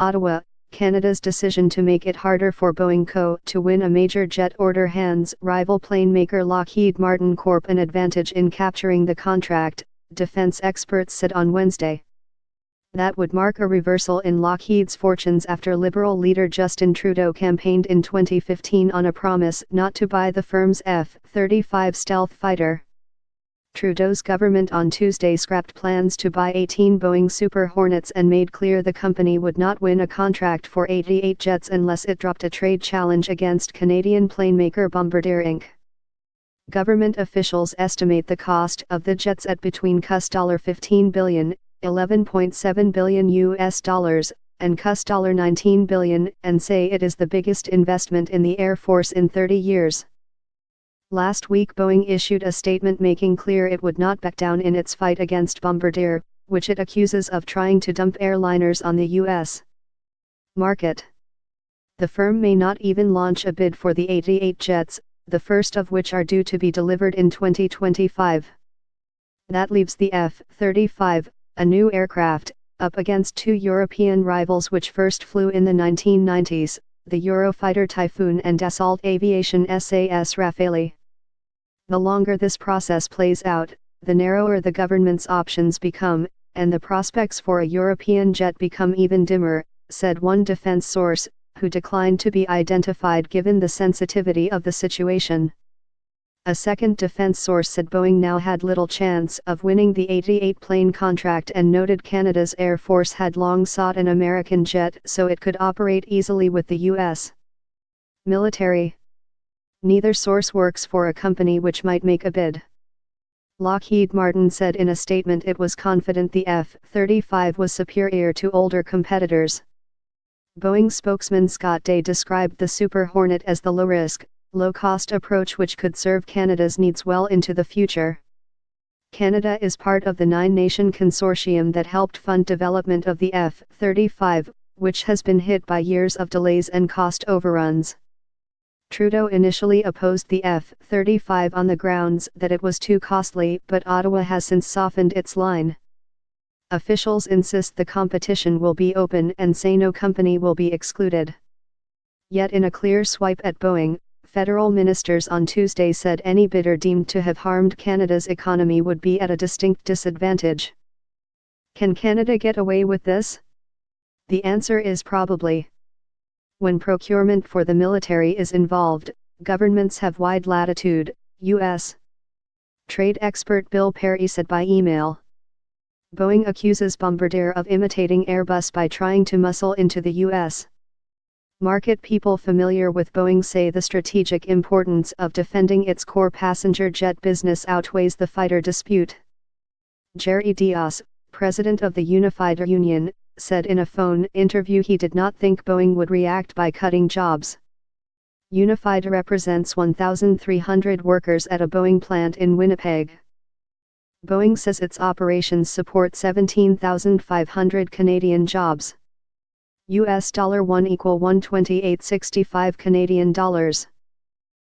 Ottawa, Canada's decision to make it harder for Boeing Co. to win a major jet order hands rival plane maker Lockheed Martin Corp. An advantage in capturing the contract, defense experts said on Wednesday. That would mark a reversal in Lockheed's fortunes after Liberal leader Justin Trudeau campaigned in 2015 on a promise not to buy the firm's F-35 stealth fighter. Trudeau's government on Tuesday scrapped plans to buy 18 Boeing Super Hornets and made clear the company would not win a contract for 88 jets unless it dropped a trade challenge against Canadian planemaker Bombardier Inc. Government officials estimate the cost of the jets at between $15 billion, $11.7 billion and $19 billion, and say it is the biggest investment in the Air Force in 30 years. Last week Boeing issued a statement making clear it would not back down in its fight against Bombardier, which it accuses of trying to dump airliners on the U.S. market. The firm may not even launch a bid for the 88 jets, the first of which are due to be delivered in 2025. That leaves the F-35, a new aircraft, up against two European rivals which first flew in the 1990s, the Eurofighter Typhoon and Dassault Aviation SAS Rafale. The longer this process plays out, the narrower the government's options become, and the prospects for a European jet become even dimmer, said one defense source, who declined to be identified given the sensitivity of the situation. A second defense source said Boeing now had little chance of winning the 88 plane contract and noted Canada's Air Force had long sought an American jet so it could operate easily with the U.S. military. Neither source works for a company which might make a bid. Lockheed Martin said in a statement it was confident the F-35 was superior to older competitors. Boeing spokesman Scott Day described the Super Hornet as the low-risk, low-cost approach which could serve Canada's needs well into the future. Canada is part of the nine-nation consortium that helped fund development of the F-35, which has been hit by years of delays and cost overruns. Trudeau initially opposed the F-35 on the grounds that it was too costly, but Ottawa has since softened its line. Officials insist the competition will be open and say no company will be excluded. Yet in a clear swipe at Boeing, federal ministers on Tuesday said any bidder deemed to have harmed Canada's economy would be at a distinct disadvantage. Can Canada get away with this? The answer is probably. When procurement for the military is involved, governments have wide latitude, U.S. trade expert Bill Perry said by email. Boeing accuses Bombardier of imitating Airbus by trying to muscle into the U.S. market. People familiar with Boeing say the strategic importance of defending its core passenger jet business outweighs the fighter dispute. Jerry Dias, president of the Unified Union, said in a phone interview he did not think Boeing would react by cutting jobs. Unified represents 1,300 workers at a Boeing plant in Winnipeg. Boeing says its operations support 17,500 Canadian jobs. $1 = $128.65 Canadian dollars.